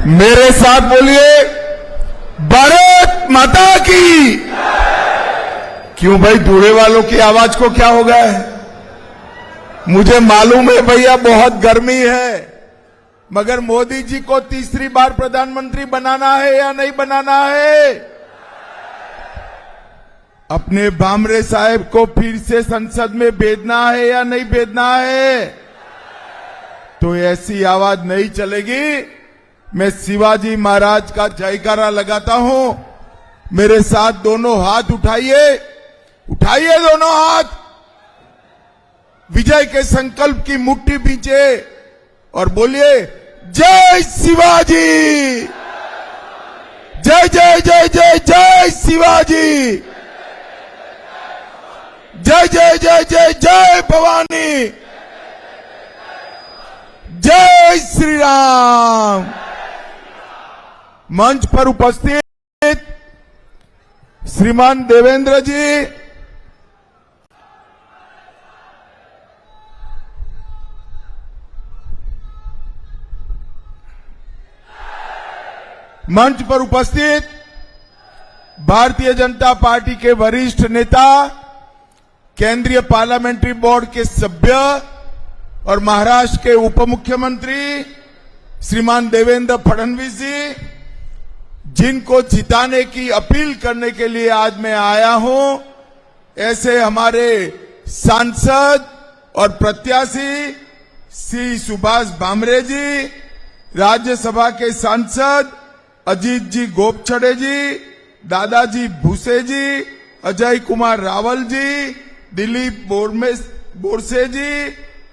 मेरे साथ बोलिए, भारत माता की। क्यों भाई, दूल्हे वालों की आवाज को क्या हो गया है? मुझे मालूम है भैया बहुत गर्मी है, मगर मोदी जी को तीसरी बार प्रधानमंत्री बनाना है या नहीं बनाना है? अपने भामरे साहब को फिर से संसद में भेजना है या नहीं भेजना है? तो ऐसी आवाज नहीं चलेगी। मैं शिवाजी महाराज का जयकारा लगाता हूं। मेरे साथ दोनों हाथ उठाइए, उठाइए दोनों हाथ, विजय के संकल्प की मुट्ठी पीछे और बोलिए, जय शिवाजी, जय जय जय जय जय शिवाजी, जय जय जय जय जय भवानी, जय श्री राम। मंच पर उपस्थित श्रीमान देवेंद्र जी, मंच पर उपस्थित भारतीय जनता पार्टी के वरिष्ठ नेता, केंद्रीय पार्लियामेंट्री बोर्ड के सभ्य और महाराष्ट्र के उप मुख्यमंत्री श्रीमान देवेंद्र फडणवीस जी, जिनको जिताने की अपील करने के लिए आज मैं आया हूं, ऐसे हमारे सांसद और प्रत्याशी श्री सुभाष भामरे जी, राज्यसभा के सांसद अजीत जी गोपछड़े जी, दादाजी भूसे जी, अजय कुमार रावल जी, दिलीप बोरसे जी,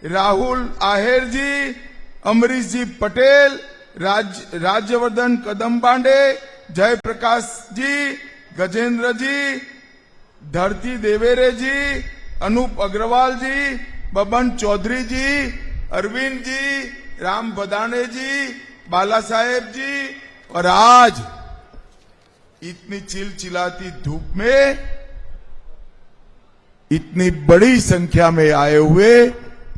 राहुल आहेर जी, अमरीश जी पटेल, राज्यवर्धन कदमबांडे, जयप्रकाश जी, गजेंद्र जी, धरती देवेरे जी, अनूप अग्रवाल जी, बबन चौधरी जी, अरविंद जी, राम बदाने जी, बाला साहेब जी, और आज इतनी चिलचिलाती धूप में इतनी बड़ी संख्या में आए हुए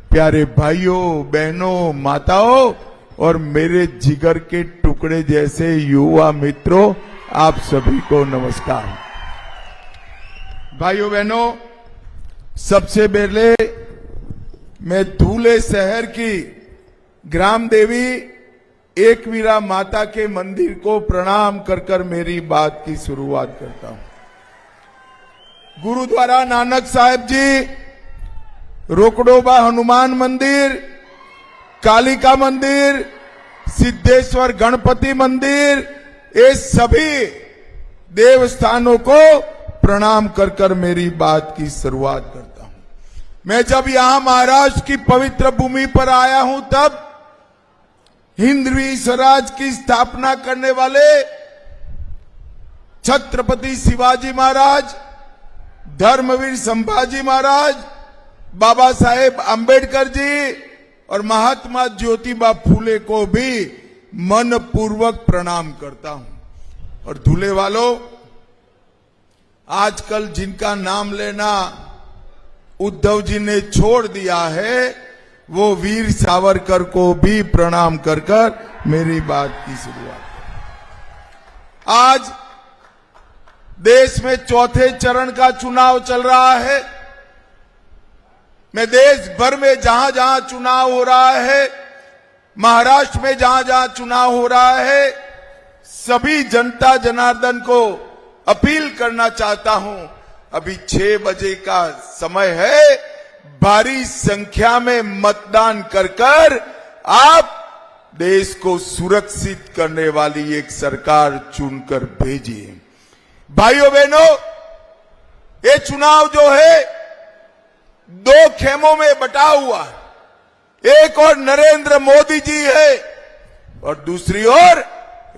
प्यारे भाइयों, बहनों, माताओं और मेरे जिगर के टुकड़े जैसे युवा मित्रों, आप सभी को नमस्कार। भाइयों बहनों, सबसे पहले मैं धूले शहर की ग्राम देवी एकवीरा माता के मंदिर को प्रणाम कर कर मेरी बात की शुरुआत करता हूं। गुरुद्वारा नानक साहिब जी, रोकड़ोबा हनुमान मंदिर, कालिका मंदिर, सिद्धेश्वर गणपति मंदिर, ये सभी देवस्थानों को प्रणाम कर कर मेरी बात की शुरुआत करता हूं। मैं जब यहां महाराष्ट्र की पवित्र भूमि पर आया हूं, तब हिंदवी स्वराज की स्थापना करने वाले छत्रपति शिवाजी महाराज, धर्मवीर संभाजी महाराज, बाबा साहेब आंबेडकर जी और महात्मा ज्योतिबा फूले को भी मनपूर्वक प्रणाम करता हूं। और धूले वालों, आजकल जिनका नाम लेना उद्धव जी ने छोड़ दिया है, वो वीर सावरकर को भी प्रणाम कर कर मेरी बात की शुरुआत। आज देश में चौथे चरण का चुनाव चल रहा है। मैं देश भर में जहां जहां चुनाव हो रहा है, महाराष्ट्र में जहां जहां चुनाव हो रहा है, सभी जनता जनार्दन को अपील करना चाहता हूं, अभी 6 बजे का समय है, भारी संख्या में मतदान कर कर आप देश को सुरक्षित करने वाली एक सरकार चुनकर भेजिए। भाइयों बहनों, ये चुनाव जो है 2 खेमों में बटा हुआ है। एक और नरेंद्र मोदी जी है और दूसरी ओर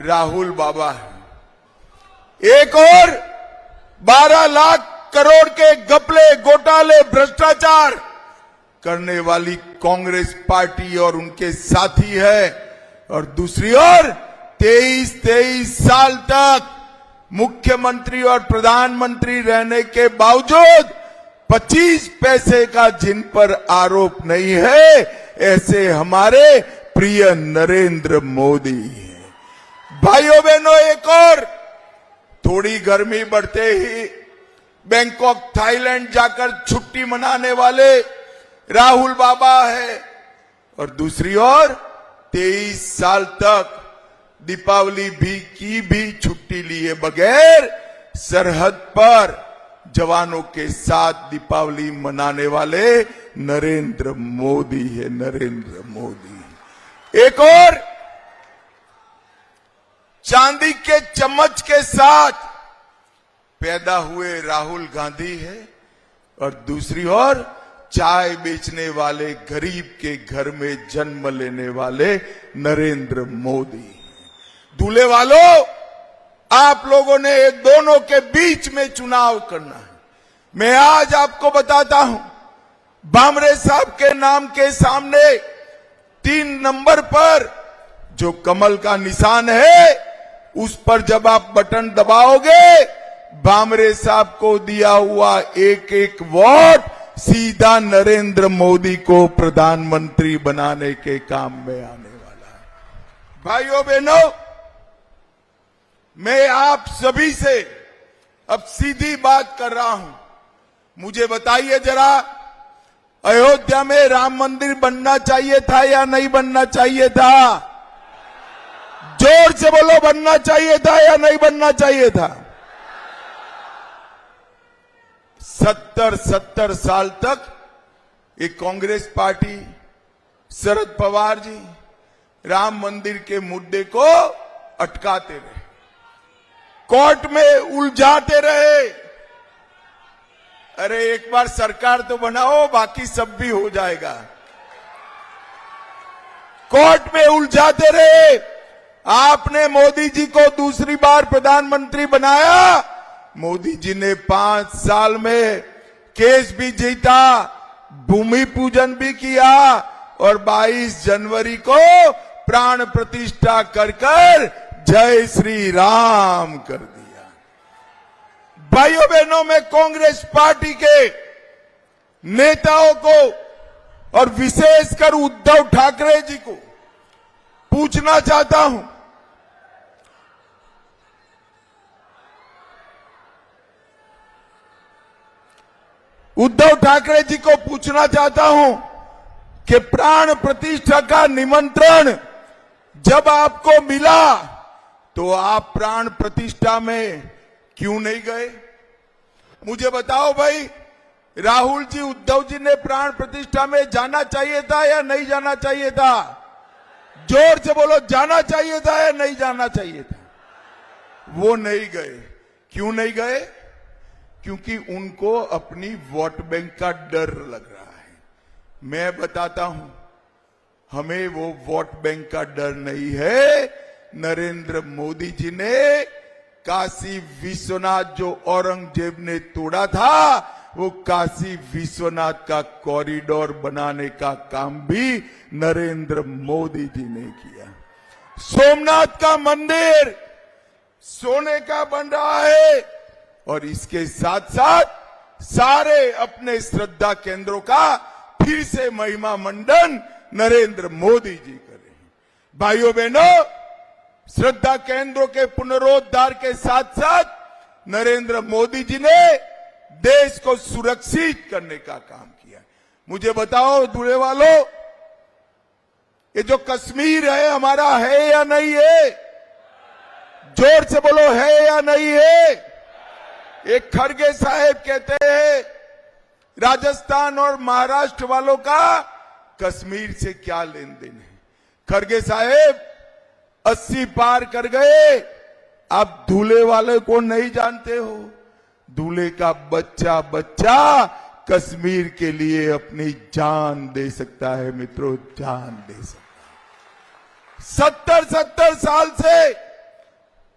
राहुल बाबा है। एक और 12 लाख करोड़ के घपले, घोटाले, भ्रष्टाचार करने वाली कांग्रेस पार्टी और उनके साथी है, और दूसरी ओर 23 साल तक मुख्यमंत्री और प्रधानमंत्री रहने के बावजूद 25 पैसे का जिन पर आरोप नहीं है, ऐसे हमारे प्रिय नरेंद्र मोदी हैं। भाइयों बहनों, एक और, थोड़ी गर्मी बढ़ते ही बैंकॉक थाईलैंड जाकर छुट्टी मनाने वाले राहुल बाबा है, और दूसरी ओर 23 साल तक दीपावली की भी छुट्टी लिए बगैर सरहद पर जवानों के साथ दीपावली मनाने वाले नरेंद्र मोदी है, नरेंद्र मोदी। एक और चांदी के चम्मच के साथ पैदा हुए राहुल गांधी है, और दूसरी ओर चाय बेचने वाले गरीब के घर में जन्म लेने वाले नरेंद्र मोदी। दूल्हे वालों, आप लोगों ने दोनों के बीच में चुनाव करना है। मैं आज आपको बताता हूं, भामरे साहब के नाम के सामने 3 नंबर पर जो कमल का निशान है, उस पर जब आप बटन दबाओगे, भामरे साहब को दिया हुआ एक एक वोट सीधा नरेंद्र मोदी को प्रधानमंत्री बनाने के काम में आने वाला है। भाइयों बहनों, मैं आप सभी से अब सीधी बात कर रहा हूं। मुझे बताइए जरा, अयोध्या में राम मंदिर बनना चाहिए था या नहीं बनना चाहिए था? जोर से बोलो, बनना चाहिए था या नहीं बनना चाहिए था? 70 साल तक एक कांग्रेस पार्टी, शरद पवार जी राम मंदिर के मुद्दे को अटकाते रहे, कोर्ट में उलझाते रहे। अरे एक बार सरकार तो बनाओ, बाकी सब भी हो जाएगा। कोर्ट में उलझाते रहे। आपने मोदी जी को दूसरी बार प्रधानमंत्री बनाया। मोदी जी ने 5 साल में केस भी जीता, भूमि पूजन भी किया, और 22 जनवरी को प्राण प्रतिष्ठा कर जय श्री राम कर दिया। भाइयों बहनों, मैं कांग्रेस पार्टी के नेताओं को और विशेषकर उद्धव ठाकरे जी को पूछना चाहता हूं, उद्धव ठाकरे जी को पूछना चाहता हूं कि प्राण प्रतिष्ठा का निमंत्रण जब आपको मिला तो आप प्राण प्रतिष्ठा में क्यों नहीं गए? मुझे बताओ भाई, राहुल जी, उद्धव जी ने प्राण प्रतिष्ठा में जाना चाहिए था या नहीं जाना चाहिए था? जोर से बोलो, जाना चाहिए था या नहीं जाना चाहिए था? वो नहीं गए। क्यों नहीं गए? क्योंकि उनको अपनी वोट बैंक का डर लग रहा है। मैं बताता हूं, हमें वो वोट बैंक का डर नहीं है। नरेंद्र मोदी जी ने काशी विश्वनाथ जो औरंगजेब ने तोड़ा था, वो काशी विश्वनाथ का कॉरिडोर बनाने का काम भी नरेंद्र मोदी जी ने किया। सोमनाथ का मंदिर सोने का बन रहा है, और इसके साथ साथ सारे अपने श्रद्धा केंद्रों का फिर से महिमा मंडन नरेंद्र मोदी जी कर रहे हैं। भाइयों बहनों, श्रद्धा केंद्रों के पुनरोद्धार के साथ साथ नरेंद्र मोदी जी ने देश को सुरक्षित करने का काम किया। मुझे बताओ दूल्हे वालों, ये जो कश्मीर है हमारा है या नहीं है? जोर से बोलो, है या नहीं है? एक खड़गे साहब कहते हैं, राजस्थान और महाराष्ट्र वालों का कश्मीर से क्या लेन देन है? खड़गे साहब 80 पार कर गए, आप दूल्हे वाले को नहीं जानते हो। दूल्हे का बच्चा बच्चा कश्मीर के लिए अपनी जान दे सकता है मित्रों, जान दे सकता है। 70 साल से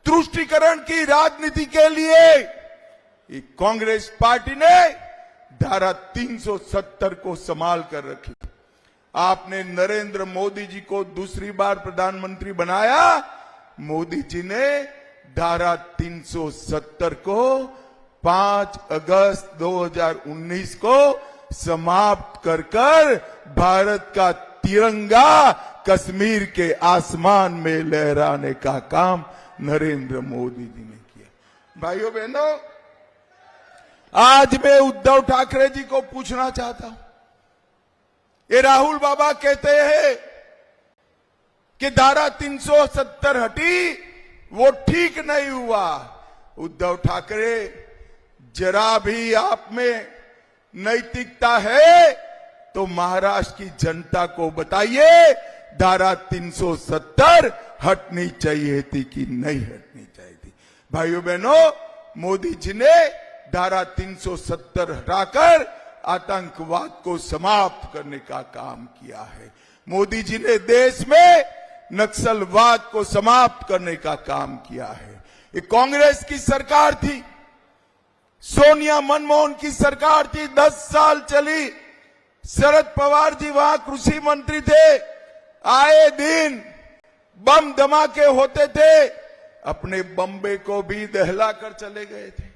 तुष्टीकरण की राजनीति के लिए कांग्रेस पार्टी ने धारा 370 को संभाल कर रखी। आपने नरेंद्र मोदी जी को दूसरी बार प्रधानमंत्री बनाया। मोदी जी ने धारा 370 को 5 अगस्त 2019 को समाप्त कर भारत का तिरंगा कश्मीर के आसमान में लहराने का काम नरेंद्र मोदी जी ने किया। भाइयों बहनों, आज मैं उद्धव ठाकरे जी को पूछना चाहता हूं, ये राहुल बाबा कहते हैं कि धारा 370 हटी, वो ठीक नहीं हुआ। उद्धव ठाकरे, जरा भी आप में नैतिकता है तो महाराष्ट्र की जनता को बताइए, धारा 370 हटनी चाहिए थी कि नहीं हटनी चाहिए थी। भाइयों बहनों, मोदी जी ने धारा 370 हटाकर आतंकवाद को समाप्त करने का काम किया है। मोदी जी ने देश में नक्सलवाद को समाप्त करने का काम किया है। ये कांग्रेस की सरकार थी, सोनिया मनमोहन की सरकार थी, 10 साल चली। शरद पवार जी वहां कृषि मंत्री थे, आए दिन बम धमाके होते थे, अपने बम्बे को भी दहला कर चले गए थे।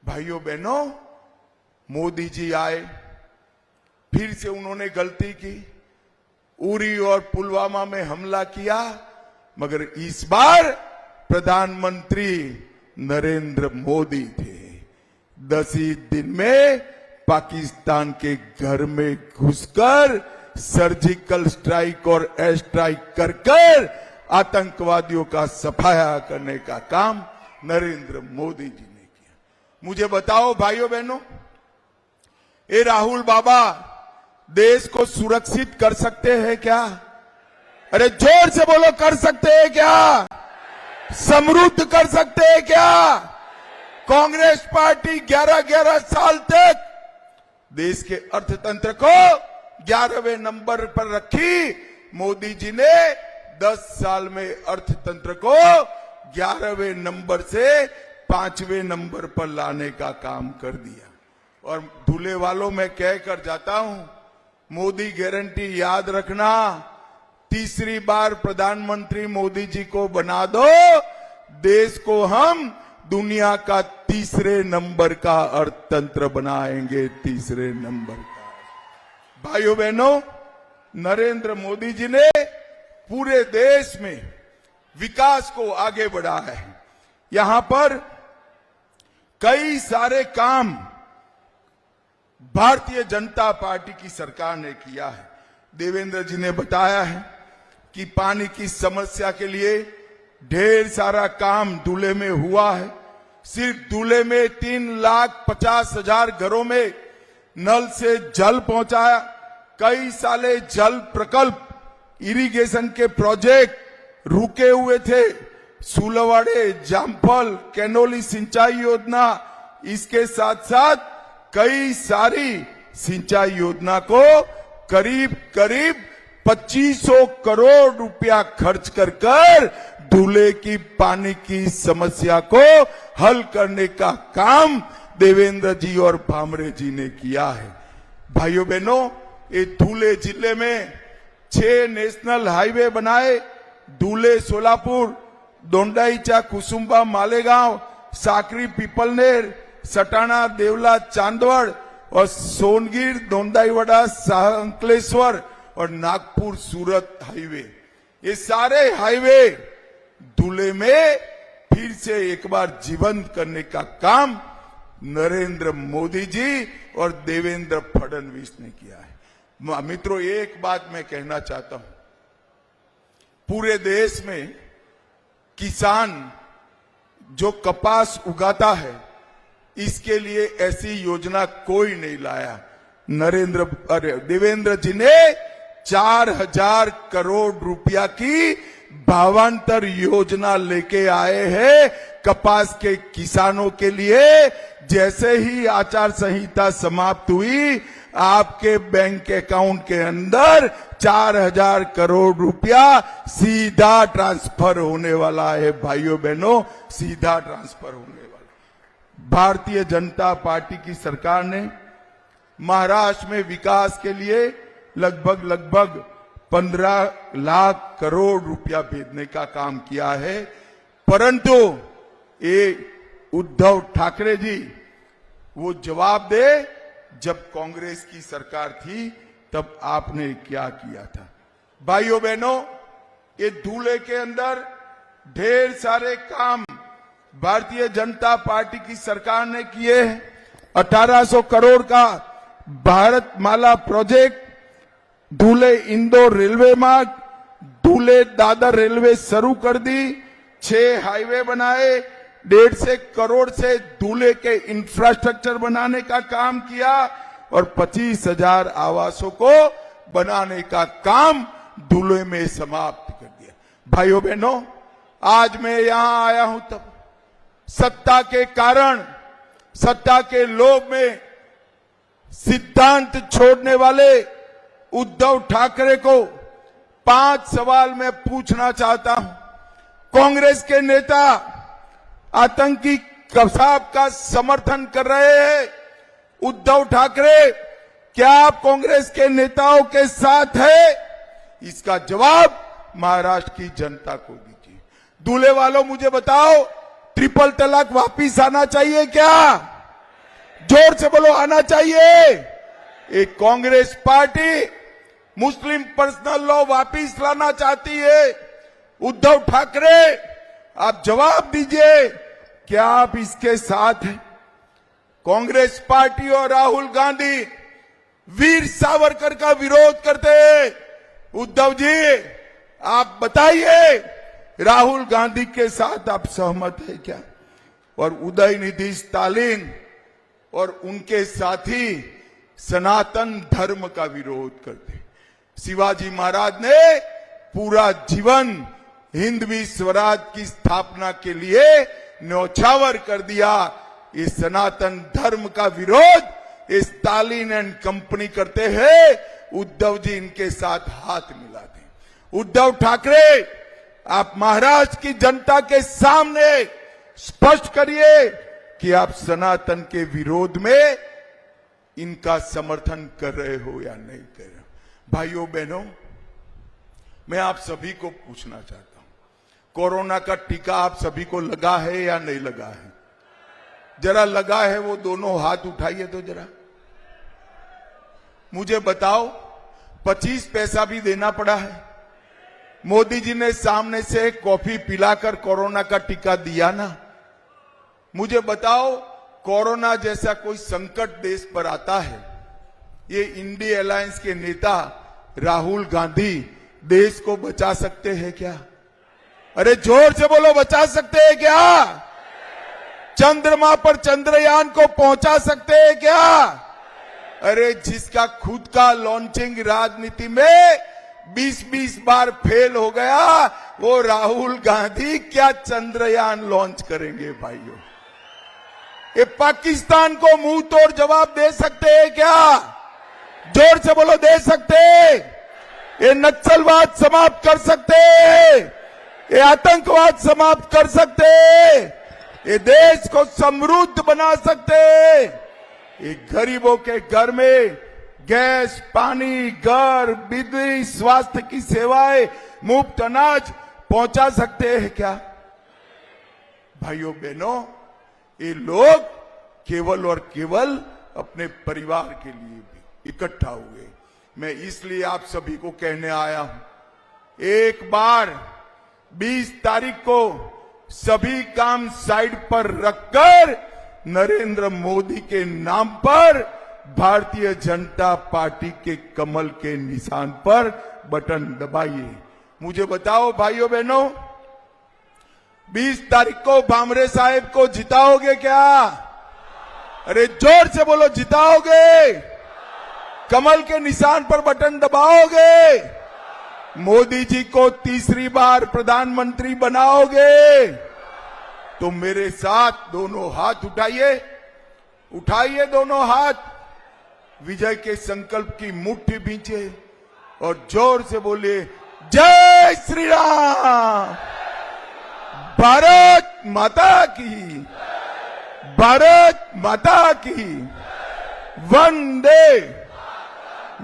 भाइयों बहनों, मोदी जी आए, फिर से उन्होंने गलती की, उरी और पुलवामा में हमला किया, मगर इस बार प्रधानमंत्री नरेंद्र मोदी थे। 10 ही दिन में पाकिस्तान के घर में घुसकर सर्जिकल स्ट्राइक और एयर स्ट्राइक कर आतंकवादियों का सफाया करने का काम नरेंद्र मोदी जी ने किया। मुझे बताओ भाइयों बहनों, ये राहुल बाबा देश को सुरक्षित कर सकते हैं क्या? अरे जोर से बोलो, कर सकते हैं क्या? समृद्ध कर सकते हैं क्या? कांग्रेस पार्टी 11-11 साल तक देश के अर्थतंत्र को 11वें नंबर पर रखी। मोदी जी ने 10 साल में अर्थतंत्र को 11वें नंबर से 5वें नंबर पर लाने का काम कर दिया। और धुले वालों में कहकर जाता हूं, मोदी गारंटी याद रखना, तीसरी बार प्रधानमंत्री मोदी जी को बना दो, देश को हम दुनिया का तीसरे नंबर का अर्थतंत्र बनाएंगे, तीसरे नंबर का। भाइयों बहनों, नरेंद्र मोदी जी ने पूरे देश में विकास को आगे बढ़ाया है। यहां पर कई सारे काम भारतीय जनता पार्टी की सरकार ने किया है। देवेंद्र जी ने बताया है कि पानी की समस्या के लिए ढेर सारा काम दूल्हे में हुआ है। सिर्फ दूल्हे में 3,50,000 घरों में नल से जल पहुंचाया। कई साले जल प्रकल्प, इरिगेशन के प्रोजेक्ट रुके हुए थे। सुलवाड़े, जामफल, कैनोली सिंचाई योजना, इसके साथ साथ कई सारी सिंचाई योजना को करीब 2500 करोड़ रुपया खर्च कर दूल्हे की पानी की समस्या को हल करने का काम देवेंद्र जी और भामरे जी ने किया है। भाइयों बहनों, ये धुले जिले में 6 नेशनल हाईवे बनाए। धुले सोलापुर, दोंडाईचा कुसुम्बा मालेगांव, साकरी पीपलनेर, सटाना देवला चांदवड़ और सोनगिर दोंडाईवाड़ा अंकलेश्वर और नागपुर सूरत हाईवे, ये सारे हाईवे धुले में फिर से एक बार जीवंत करने का काम नरेंद्र मोदी जी और देवेंद्र फडणवीस ने किया है। मित्रों, एक बात मैं कहना चाहता हूं, पूरे देश में किसान जो कपास उगाता है, इसके लिए ऐसी योजना कोई नहीं लाया। देवेंद्र जी ने 4000 करोड़ रुपया की भावांतर योजना लेके आए हैं कपास के किसानों के लिए। जैसे ही आचार संहिता समाप्त हुई, आपके बैंक अकाउंट के अंदर 4000 करोड़ रुपया सीधा ट्रांसफर होने वाला है। भाइयों बहनों, सीधा ट्रांसफर होने वाला। भारतीय जनता पार्टी की सरकार ने महाराष्ट्र में विकास के लिए लगभग 15 लाख करोड़ रुपया भेजने का काम किया है। परंतु ये उद्धव ठाकरे जी वो जवाब दे, जब कांग्रेस की सरकार थी तब आपने क्या किया था। भाइयों बहनों, ये धूले के अंदर ढेर सारे काम भारतीय जनता पार्टी की सरकार ने किए हैं। 1800 करोड़ का भारत माला प्रोजेक्ट, धूले इंदौर रेलवे मार्ग, धूले दादर रेलवे शुरू कर दी, 6 हाईवे बनाए, 150 करोड़ से धूले के इंफ्रास्ट्रक्चर बनाने का काम किया और 25,000 आवासों को बनाने का काम धूले में समाप्त कर दिया। भाइयों बहनों, आज मैं यहां आया हूं तब सत्ता के कारण, सत्ता के लोभ में सिद्धांत छोड़ने वाले उद्धव ठाकरे को 5 सवाल मैं पूछना चाहता हूं। कांग्रेस के नेता आतंकी कसाब का समर्थन कर रहे हैं। उद्धव ठाकरे, क्या आप कांग्रेस के नेताओं के साथ है? इसका जवाब महाराष्ट्र की जनता को दीजिए। दूल्हे वालों, मुझे बताओ, ट्रिपल तलाक वापिस आना चाहिए क्या? जोर से बोलो, आना चाहिए। एक कांग्रेस पार्टी मुस्लिम पर्सनल लॉ वापिस लाना चाहती है। उद्धव ठाकरे, आप जवाब दीजिए, क्या आप इसके साथ हैं? कांग्रेस पार्टी और राहुल गांधी वीर सावरकर का विरोध करते हैं। उद्धव जी, आप बताइए, राहुल गांधी के साथ आप सहमत है क्या? और उदयनिधि स्टालिन और उनके साथी सनातन धर्म का विरोध करते। शिवाजी महाराज ने पूरा जीवन हिंदवी स्वराज की स्थापना के लिए न्यौछावर कर दिया। इस सनातन धर्म का विरोध स्टालिन एंड कंपनी करते हैं। उद्धव जी इनके साथ हाथ मिलाते। उद्धव ठाकरे, आप महाराष्ट्र की जनता के सामने स्पष्ट करिए कि आप सनातन के विरोध में इनका समर्थन कर रहे हो या नहीं कर रहे हो। भाइयों बहनों, मैं आप सभी को पूछना चाहता हूं, कोरोना का टीका आप सभी को लगा है या नहीं लगा है? जरा लगा है वो दोनों हाथ उठाइए तो जरा मुझे बताओ। 25 पैसा भी देना पड़ा है। मोदी जी ने सामने से कॉफी पिलाकर कोरोना का टीका दिया ना। मुझे बताओ, कोरोना जैसा कोई संकट देश पर आता है, ये इंडिया अलायंस के नेता राहुल गांधी देश को बचा सकते हैं क्या? अरे जोर से बोलो, बचा सकते हैं क्या? चंद्रमा पर चंद्रयान को पहुंचा सकते हैं क्या? अरे जिसका खुद का लॉन्चिंग राजनीति में 20-20 बार फेल हो गया, वो राहुल गांधी क्या चंद्रयान लॉन्च करेंगे? भाइयों, ये पाकिस्तान को मुंह तोड़ जवाब दे सकते हैं क्या? जोर से बोलो, दे सकते? ये नक्सलवाद समाप्त कर सकते? ये आतंकवाद समाप्त कर सकते? ये देश को समृद्ध बना सकते? ये गरीबों के घर में गैस, पानी, घर, बिजली, स्वास्थ्य की सेवाएं, मुफ्त अनाज पहुंचा सकते हैं क्या? भाइयों बहनों, ये लोग केवल और केवल अपने परिवार के लिए भी इकट्ठा हुए। मैं इसलिए आप सभी को कहने आया हूं, एक बार 20 तारीख को सभी काम साइड पर रखकर नरेंद्र मोदी के नाम पर भारतीय जनता पार्टी के कमल के निशान पर बटन दबाइए। मुझे बताओ भाइयों बहनों, 20 तारीख को भामरे साहब को जिताओगे क्या? अरे जोर से बोलो, जिताओगे? कमल के निशान पर बटन दबाओगे? मोदी जी को तीसरी बार प्रधानमंत्री बनाओगे? तो मेरे साथ दोनों हाथ उठाइए, उठाइए दोनों हाथ, विजय के संकल्प की मुट्ठी भींचे और जोर से बोलिए, जय श्री राम, भारत माता की, भारत माता की, वंदे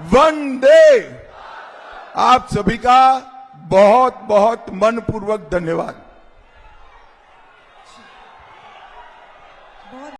वंदे। आप सभी का बहुत बहुत मनपूर्वक धन्यवाद।